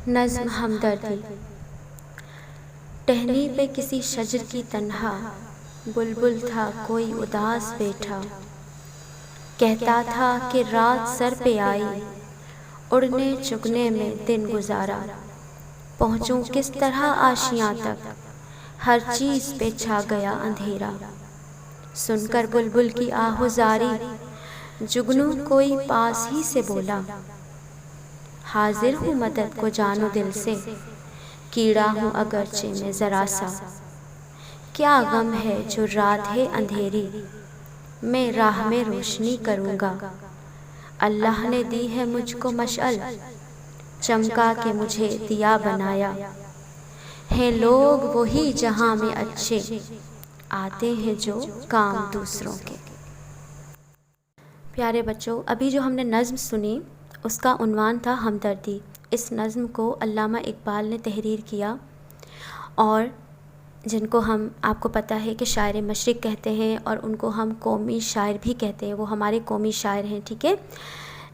نظم ہمدردی۔ ٹہنی پہ کسی شجر کی تنہا بلبل تھا کوئی اداس بیٹھا، کہتا تھا کہ رات سر پہ آئی، اڑنے چگنے میں دن گزارا، پہنچوں کس طرح آشیاں تک، ہر چیز پہ چھا گیا اندھیرا۔ سن کر بلبل کی آہوزاری، جگنو کوئی پاس ہی سے بولا، حاضر ہوں مدد کو جان و دل سے، کیڑا ہوں اگرچہ میں ذرا سا۔ کیا غم ہے جو رات ہے اندھیری، میں راہ میں روشنی کروں گا۔ اللہ نے دی ہے مجھ کو مشعل، چمکا کے مجھے دیا بنایا۔ ہیں لوگ وہی جہاں میں اچھے، آتے ہیں جو کام دوسروں کے۔ پیارے بچوں، ابھی جو ہم نے نظم سنی اس کا عنوان تھا ہمدردی۔ اس نظم کو علامہ اقبال نے تحریر کیا، اور جن کو آپ کو پتہ ہے کہ شاعر مشرق کہتے ہیں، اور ان کو ہم قومی شاعر بھی کہتے ہیں، وہ ہمارے قومی شاعر ہیں، ٹھیک ہے۔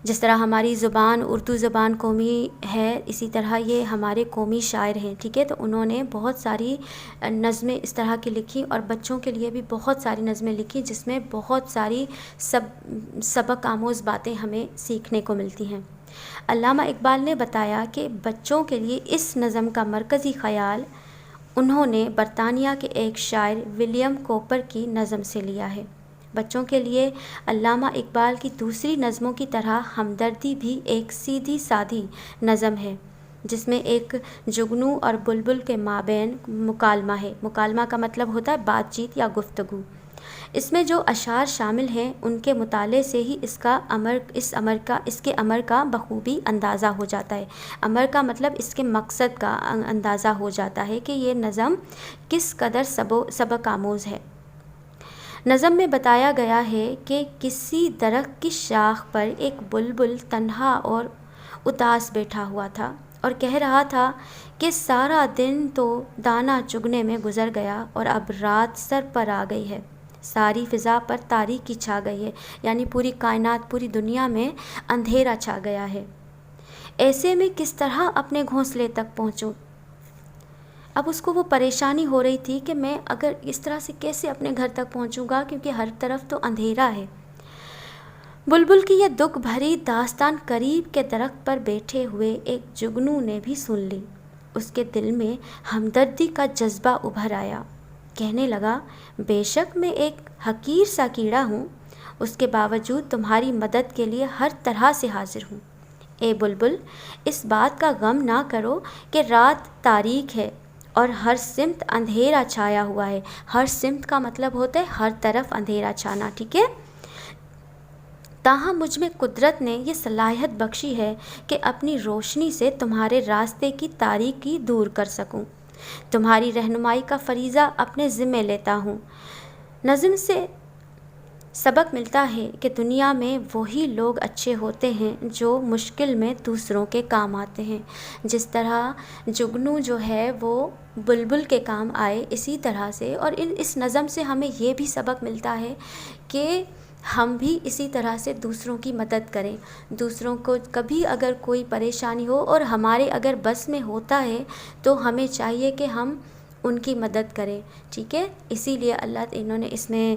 جس طرح ہماری زبان اردو زبان قومی ہے، اسی طرح یہ ہمارے قومی شاعر ہیں، ٹھیک ہے۔ تو انہوں نے بہت ساری نظمیں اس طرح کی لکھی، اور بچوں کے لیے بھی بہت ساری نظمیں لکھی، جس میں بہت ساری سبق آموز باتیں ہمیں سیکھنے کو ملتی ہیں۔ علامہ اقبال نے بتایا کہ بچوں کے لیے اس نظم کا مرکزی خیال انہوں نے برطانیہ کے ایک شاعر ولیم کوپر کی نظم سے لیا ہے۔ بچوں کے لیے علامہ اقبال کی دوسری نظموں کی طرح ہمدردی بھی ایک سیدھی سادھی نظم ہے، جس میں ایک جگنو اور بلبل کے مابین مکالمہ ہے۔ مکالمہ کا مطلب ہوتا ہے بات چیت یا گفتگو۔ اس میں جو اشعار شامل ہیں ان کے مطالعے سے ہی اس کے امر کا بخوبی اندازہ ہو جاتا ہے۔ امر کا مطلب اس کے مقصد کا اندازہ ہو جاتا ہے کہ یہ نظم کس قدر سبق آموز ہے۔ نظم میں بتایا گیا ہے کہ کسی درخت کی شاخ پر ایک بلبل تنہا اور اداس بیٹھا ہوا تھا، اور کہہ رہا تھا کہ سارا دن تو دانہ چگنے میں گزر گیا اور اب رات سر پر آ گئی ہے، ساری فضا پر تاریکی چھا گئی ہے، یعنی پوری کائنات، پوری دنیا میں اندھیرا چھا گیا ہے۔ ایسے میں کس طرح اپنے گھونسلے تک پہنچوں؟ اب اس کو وہ پریشانی ہو رہی تھی کہ میں اگر اس طرح سے کیسے اپنے گھر تک پہنچوں گا، کیونکہ ہر طرف تو اندھیرا ہے۔ بلبل کی یہ دکھ بھری داستان قریب کے درخت پر بیٹھے ہوئے ایک جگنو نے بھی سن لی۔ اس کے دل میں ہمدردی کا جذبہ ابھر آیا، کہنے لگا، بے شک میں ایک حقیر سا کیڑا ہوں، اس کے باوجود تمہاری مدد کے لیے ہر طرح سے حاضر ہوں۔ اے بلبل، اس بات کا غم نہ کرو کہ رات تاریک ہے اور ہر سمت اندھیرا چھایا ہوا ہے۔ ہر سمت کا مطلب ہوتا ہے ہر طرف اندھیرا چھانا، ٹھیک ہے۔ تاہم مجھ میں قدرت نے یہ صلاحیت بخشی ہے کہ اپنی روشنی سے تمہارے راستے کی تاریکی دور کر سکوں۔ تمہاری رہنمائی کا فریضہ اپنے ذمے لیتا ہوں۔ نظم سے سبق ملتا ہے کہ دنیا میں وہی لوگ اچھے ہوتے ہیں جو مشکل میں دوسروں کے کام آتے ہیں۔ جس طرح جگنو جو ہے وہ بلبل کے کام آئے، اسی طرح سے، اور اس نظم سے ہمیں یہ بھی سبق ملتا ہے کہ ہم بھی اسی طرح سے دوسروں کی مدد کریں۔ دوسروں کو کبھی اگر کوئی پریشانی ہو اور ہمارے اگر بس میں ہوتا ہے تو ہمیں چاہیے کہ ہم ان کی مدد کریں، ٹھیک ہے۔ اسی لیے انہوں نے اس میں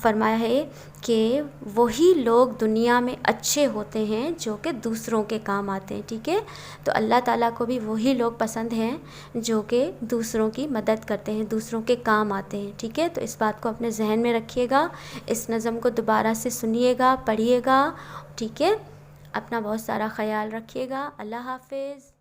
فرمایا ہے کہ وہی لوگ دنیا میں اچھے ہوتے ہیں جو کہ دوسروں کے کام آتے ہیں، ٹھیک ہے۔ تو اللہ تعالیٰ کو بھی وہی لوگ پسند ہیں جو کہ دوسروں کی مدد کرتے ہیں، دوسروں کے کام آتے ہیں، ٹھیک ہے۔ تو اس بات کو اپنے ذہن میں رکھیے گا، اس نظم کو دوبارہ سے سنیے گا، پڑھیے گا، ٹھیک ہے۔ اپنا بہت سارا خیال رکھیے گا۔ اللہ حافظ۔